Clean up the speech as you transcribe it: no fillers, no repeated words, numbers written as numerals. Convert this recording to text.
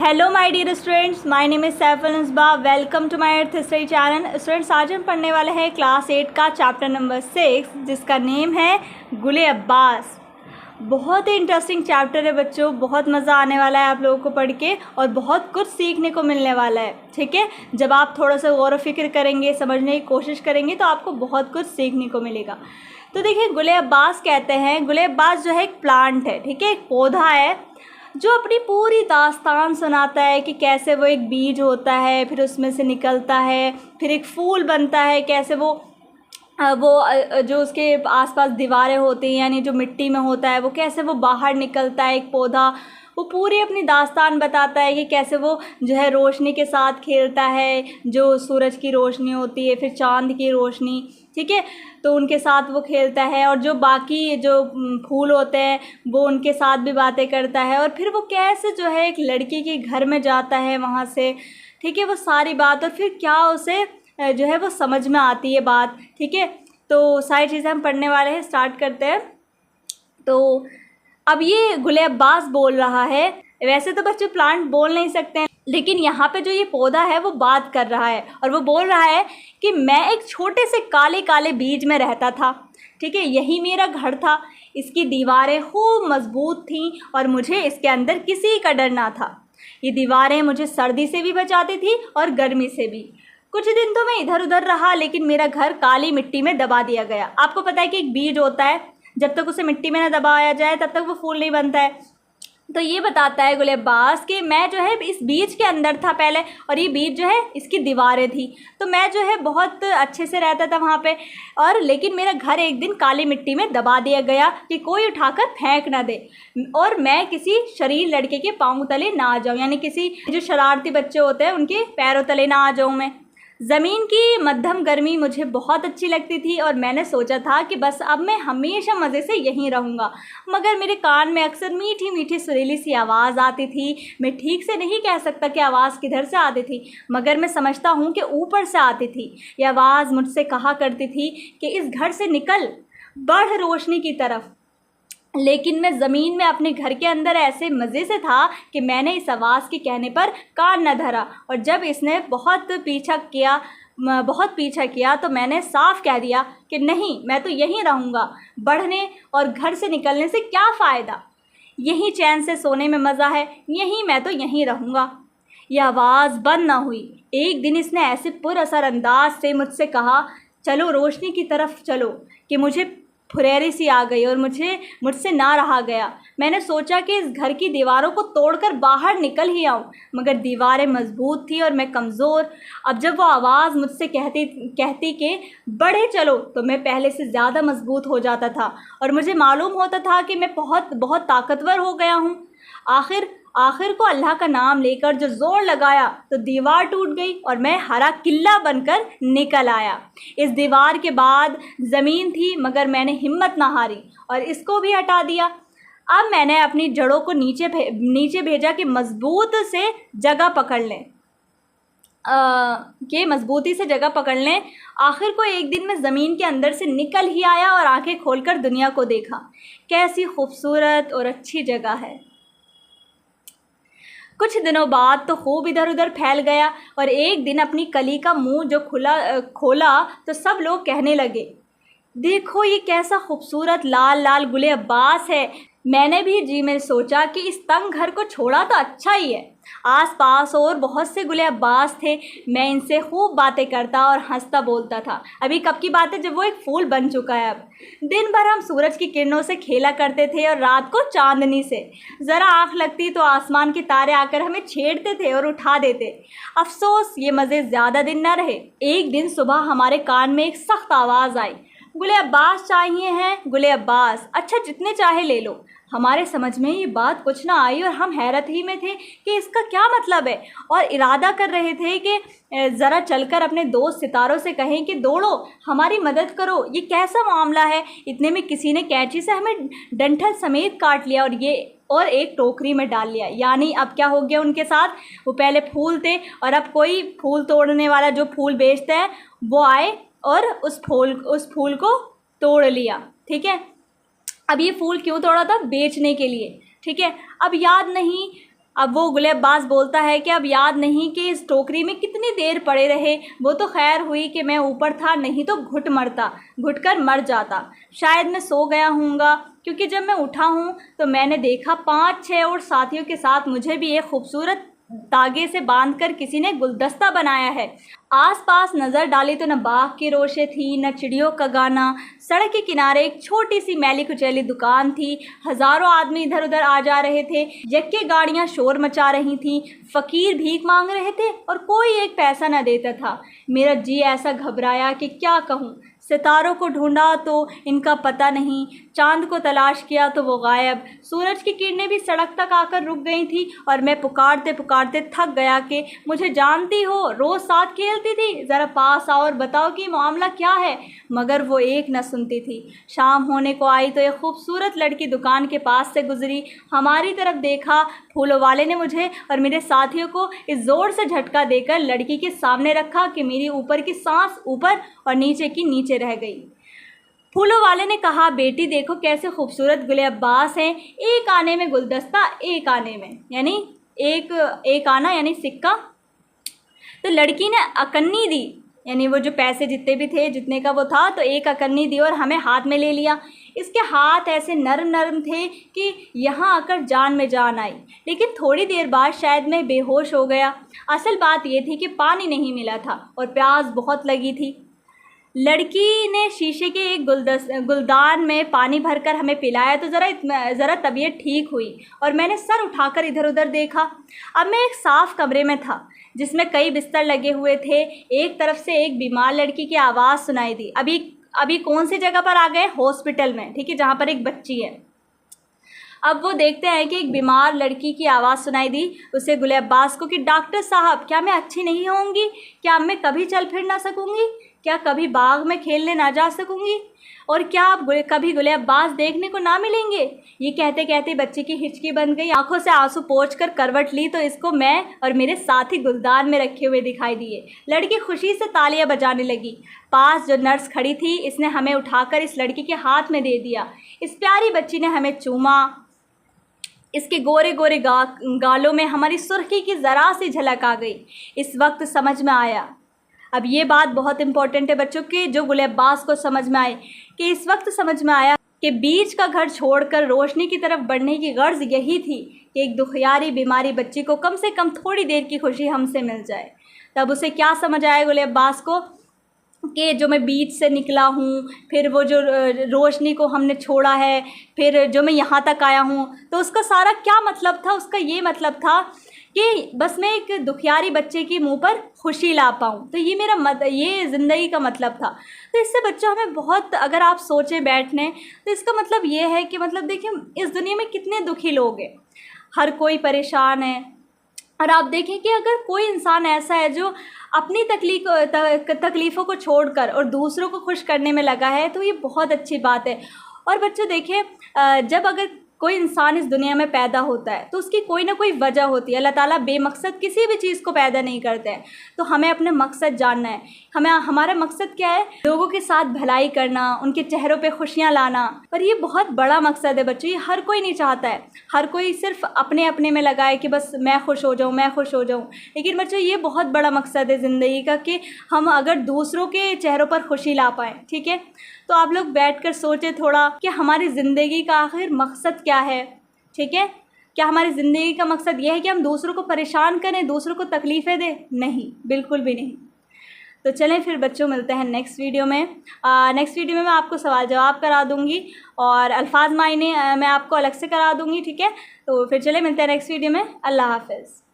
Hello my dear students, my name is Saif al Misbah. Welcome to my earth history channel. Students, आज हम पढ़ने वाले हैं क्लास 8 का चैप्टर नंबर 6 जिसका नेम है गुले अब्बास। बहुत ही इंटरेस्टिंग चैप्टर है बच्चों, बहुत मज़ा आने वाला है आप लोगों को पढ़ के और बहुत कुछ सीखने को मिलने वाला है। ठीक है, जब आप थोड़ा सा गौर व फिक्र करेंगे, समझने की कोशिश करेंगे तो आपको बहुत कुछ सीखने को मिलेगा। तो देखिए, गुले अब्बास कहते हैं, गुले अब्बास जो है एक प्लांट है, ठीक है, एक पौधा है जो अपनी पूरी दास्तान सुनाता है कि कैसे वो एक बीज होता है, फिर उसमें से निकलता है, फिर एक फूल बनता है, कैसे वो जो उसके आसपास दीवारें होती हैं यानी जो मिट्टी में होता है वो कैसे वो बाहर निकलता है एक पौधा। वो पूरी अपनी दास्तान बताता है कि कैसे वो जो है रोशनी के साथ खेलता है, जो सूरज की रोशनी होती है, फिर चाँद की रोशनी, ठीक है, तो उनके साथ वो खेलता है और जो बाकी जो फूल होते हैं वो उनके साथ भी बातें करता है और फिर वो कैसे जो है एक लड़की के घर में जाता है वहाँ से, ठीक है, वो सारी बात और फिर क्या उसे जो है वो समझ में आती है बात। ठीक है, तो सारी चीज़ें हम पढ़ने वाले हैं, स्टार्ट करते हैं। तो अब ये गुले अब्बास बोल रहा है। वैसे तो बच्चे प्लांट बोल नहीं सकते हैं, लेकिन यहाँ पे जो ये पौधा है वो बात कर रहा है और वो बोल रहा है कि मैं एक छोटे से काले काले बीज में रहता था, ठीक है, यही मेरा घर था, इसकी दीवारें खूब मजबूत थीं और मुझे इसके अंदर किसी का डर ना था। ये दीवारें मुझे सर्दी से भी बचाती थी और गर्मी से भी। कुछ दिन तो मैं इधर उधर रहा, लेकिन मेरा घर काली मिट्टी में दबा दिया गया। आपको पता है कि एक बीज होता है, जब तक उसे मिट्टी में ना दबाया जाए तब तक वो फूल नहीं बनता है। तो ये बताता है गुले अब्बास कि मैं जो है इस बीज के अंदर था पहले और ये बीज जो है इसकी दीवारें थी, तो मैं जो है बहुत अच्छे से रहता था वहाँ पे, और लेकिन मेरा घर एक दिन काली मिट्टी में दबा दिया गया कि कोई उठाकर फेंक ना दे और मैं किसी शरीर लड़के के पाँव तले ना आ जाऊँ, यानी किसी जो शरारती बच्चे होते हैं उनके पैरों तले ना आ जाऊँ मैं। ज़मीन की मध्यम गर्मी मुझे बहुत अच्छी लगती थी और मैंने सोचा था कि बस अब मैं हमेशा मज़े से यहीं रहूँगा, मगर मेरे कान में अक्सर मीठी मीठी सुरीली सी आवाज़ आती थी। मैं ठीक से नहीं कह सकता कि आवाज़ किधर से आती थी, मगर मैं समझता हूँ कि ऊपर से आती थी। यह आवाज़ मुझसे कहा करती थी कि इस घर से निकल, बढ़ रोशनी की तरफ। लेकिन मैं ज़मीन में अपने घर के अंदर ऐसे मज़े से था कि मैंने इस आवाज़ के कहने पर कान न धरा, और जब इसने बहुत पीछा किया तो मैंने साफ कह दिया कि नहीं, मैं तो यहीं रहूँगा। बढ़ने और घर से निकलने से क्या फ़ायदा, यहीं चैन से सोने में मज़ा है, मैं तो यहीं रहूँगा। यह आवाज़ बंद ना हुई। एक दिन इसने ऐसे पुरअसर अंदाज से मुझसे कहा, चलो रोशनी की तरफ चलो, कि मुझे फुरेरी सी आ गई और मुझसे ना रहा गया। मैंने सोचा कि इस घर की दीवारों को तोड़कर बाहर निकल ही आऊं, मगर दीवारें मजबूत थी और मैं कमज़ोर। अब जब वो आवाज़ मुझसे कहती कि बढ़े चलो, तो मैं पहले से ज़्यादा मजबूत हो जाता था और मुझे मालूम होता था कि मैं बहुत बहुत ताकतवर हो गया हूँ। आखिर को अल्लाह का नाम लेकर जो ज़ोर लगाया तो दीवार टूट गई और मैं हरा किला बनकर निकल आया। इस दीवार के बाद ज़मीन थी, मगर मैंने हिम्मत ना हारी और इसको भी हटा दिया। अब मैंने अपनी जड़ों को नीचे भेजा कि मजबूती से जगह पकड़ लें। आखिर को एक दिन मैं ज़मीन के अंदर से निकल ही आया और आंखें खोलकर दुनिया को देखा। कैसी खूबसूरत और अच्छी जगह है। कुछ दिनों बाद तो खूब इधर उधर फैल गया और एक दिन अपनी कली का मुंह जो खोला तो सब लोग कहने लगे, देखो ये कैसा खूबसूरत लाल लाल गुले अब्बास है। मैंने भी जी में सोचा कि इस तंग घर को छोड़ा तो अच्छा ही है। आसपास और बहुत से गुले अब्बास थे। मैं इनसे खूब बातें करता और हंसता बोलता था। अभी कब की बात है जब वो एक फूल बन चुका है। अब दिन भर हम सूरज की किरणों से खेला करते थे और रात को चांदनी से। ज़रा आँख लगती तो आसमान के तारे आकर हमें छेड़ते थे और उठा देते। अफसोस ये मज़े ज़्यादा दिन न रहे। एक दिन सुबह हमारे कान में एक सख्त आवाज़ आई, गुले अब्बास चाहिए हैं, गुले अब्बास, अच्छा जितने चाहे ले लो। हमारे समझ में ये बात कुछ ना आई और हम हैरत ही में थे कि इसका क्या मतलब है, और इरादा कर रहे थे कि ज़रा चलकर अपने दोस्त सितारों से कहें कि दौड़ो हमारी मदद करो, ये कैसा मामला है। इतने में किसी ने कैंची से हमें डंठल समेत काट लिया और एक टोकरी में डाल लिया। यानी अब क्या हो गया उनके साथ, वो पहले फूल थे और अब कोई फूल तोड़ने वाला जो फूल बेचता है वो आए और उस फूल को तोड़ लिया। ठीक है, अब ये फूल क्यों तोड़ा था, बेचने के लिए। ठीक है, अब याद नहीं अब वो गुले अब्बास बोलता है कि अब याद नहीं कि इस टोकरी में कितनी देर पड़े रहे। वो तो खैर हुई कि मैं ऊपर था, नहीं तो घुट कर मर जाता। शायद मैं सो गया हूँगा, क्योंकि जब मैं उठा हूँ तो मैंने देखा 5-6 और साथियों के साथ मुझे भी एक खूबसूरत धागे से बांधकर किसी ने गुलदस्ता बनाया है। आसपास नज़र डाली तो न बाग की रोशे थी, न चिड़ियों का गाना। सड़क के किनारे एक छोटी सी मैली कुचैली दुकान थी। हज़ारों आदमी इधर उधर आ जा रहे थे। यक्के गाड़ियाँ शोर मचा रही थीं। फ़कीर भीख मांग रहे थे और कोई एक पैसा न देता था। मेरा जी ऐसा घबराया कि क्या कहूँ। सितारों को ढूंढा तो इनका पता नहीं, चांद को तलाश किया तो वो गायब। सूरज की किरणें भी सड़क तक आकर रुक गई थी और मैं पुकारते पुकारते थक गया कि मुझे जानती हो, रोज़ साथ खेलती थी, ज़रा पास आओ और बताओ कि मामला क्या है। मगर वो एक न सुनती थी। शाम होने को आई तो एक खूबसूरत लड़की दुकान के पास से गुजरी। हमारी तरफ देखा। फूलों वाले ने मुझे और मेरे साथियों को इस ज़ोर से झटका देकर लड़की के सामने रखा कि मेरी ऊपर की सांस ऊपर और नीचे की नीचे रह गई। फूलों वाले ने कहा, बेटी देखो कैसे खूबसूरत गुले अब्बास हैं। एक आने में गुलदस्ता, एक आने में यानी एक आना यानी सिक्का। तो लड़की ने अकन्नी दी, यानी वो जो पैसे जितने भी थे, जितने का वो था, तो एक अकन्नी दी और हमें हाथ में ले लिया। इसके हाथ ऐसे नरम नरम थे कि यहाँ आकर जान में जान आई। लेकिन थोड़ी देर बाद शायद मैं बेहोश हो गया। असल बात ये थी कि पानी नहीं मिला था और प्यास बहुत लगी थी। लड़की ने शीशे के एक गुलदान में पानी भरकर हमें पिलाया तो ज़रा तबीयत ठीक हुई और मैंने सर उठाकर इधर उधर देखा। अब मैं एक साफ़ कमरे में था जिसमें कई बिस्तर लगे हुए थे। एक तरफ से एक बीमार लड़की की आवाज़ सुनाई दी। अभी कौन सी जगह पर आ गए? हॉस्पिटल में, ठीक है, जहाँ पर एक बच्ची है। अब वो देखते हैं कि एक बीमार लड़की की आवाज़ सुनाई दी उसे गुले अब्बास को कि डॉक्टर साहब, क्या मैं अच्छी नहीं होंगी? क्या अब मैं कभी चल फिर ना सकूँगी? क्या कभी बाग में खेलने ना जा सकूँगी? और क्या अब कभी गुले अब्बास देखने को ना मिलेंगे? ये कहते कहते बच्ची की हिचकी बन गई। आंखों से आंसू पोंछकर करवट ली तो इसको मैं और मेरे साथी गुलदान में रखे हुए दिखाई दिए। लड़की खुशी से तालियां बजाने लगी। पास जो नर्स खड़ी थी, इसने हमें उठाकर इस लड़की के हाथ में दे दिया। इस प्यारी बच्ची ने हमें चूमा। इसके गोरे गोरे गालों में हमारी सुर्खी की ज़रा सी झलक आ गई। इस वक्त समझ में आया, अब ये बात बहुत इंपॉर्टेंट है बच्चों की, जो गुले अब्बास को समझ में आए, कि इस वक्त समझ में आया कि बीच का घर छोड़कर रोशनी की तरफ बढ़ने की गर्ज यही थी कि एक दुखियारी बीमारी बच्ची को कम से कम थोड़ी देर की खुशी हमसे मिल जाए। तब उसे क्या समझ आया गुले अब्बास को कि जो मैं बीच से निकला हूँ, फिर वो जो रोशनी को हमने छोड़ा है, फिर जो मैं यहाँ तक आया हूँ, तो उसका सारा क्या मतलब था? उसका ये मतलब था कि बस मैं एक दुखियारी बच्चे की मुंह पर खुशी ला पाऊँ। तो ये ये ज़िंदगी का मतलब था। तो इससे बच्चों हमें बहुत, अगर आप सोचें बैठने, तो इसका मतलब ये है कि मतलब देखिए इस दुनिया में कितने दुखी लोग हैं, हर कोई परेशान है। और आप देखें कि अगर कोई इंसान ऐसा है जो अपनी तकलीफ़ों को छोड़कर और दूसरों को खुश करने में लगा है, तो ये बहुत अच्छी बात है। और बच्चों देखें, जब अगर कोई इंसान इस दुनिया में पैदा होता है तो उसकी कोई ना कोई वजह होती है। अल्लाह ताला बेमकसद किसी भी चीज़ को पैदा नहीं करते हैं। तो हमें अपने मकसद जानना है। हमारा मकसद क्या है? लोगों के साथ भलाई करना, उनके चेहरों पे खुशियाँ लाना। पर ये बहुत बड़ा मकसद है बच्चों, ये हर कोई नहीं चाहता है। हर कोई सिर्फ अपने अपने में लगा है कि बस मैं खुश हो जाऊँ, मैं खुश हो जाऊँ। लेकिन बच्चों ये बहुत बड़ा मकसद है ज़िंदगी का कि हम अगर दूसरों के चेहरों पर खुशी ला पाएँ, ठीक है। तो आप लोग बैठकर सोचें थोड़ा कि हमारी ज़िंदगी का आखिर मकसद क्या है, ठीक है। क्या हमारी ज़िंदगी का मकसद ये है कि हम दूसरों को परेशान करें, दूसरों को तकलीफ़ें दें? नहीं, बिल्कुल भी नहीं। तो चलें फिर बच्चों, मिलते हैं नेक्स्ट वीडियो में। नेक्स्ट वीडियो में मैं आपको सवाल जवाब करा दूँगी और अल्फाज मायने मैं आपको अलग से करा दूँगी, ठीक है। तो फिर चलें, मिलते हैं नेक्स्ट वीडियो में। अल्लाह हाफ़िज़।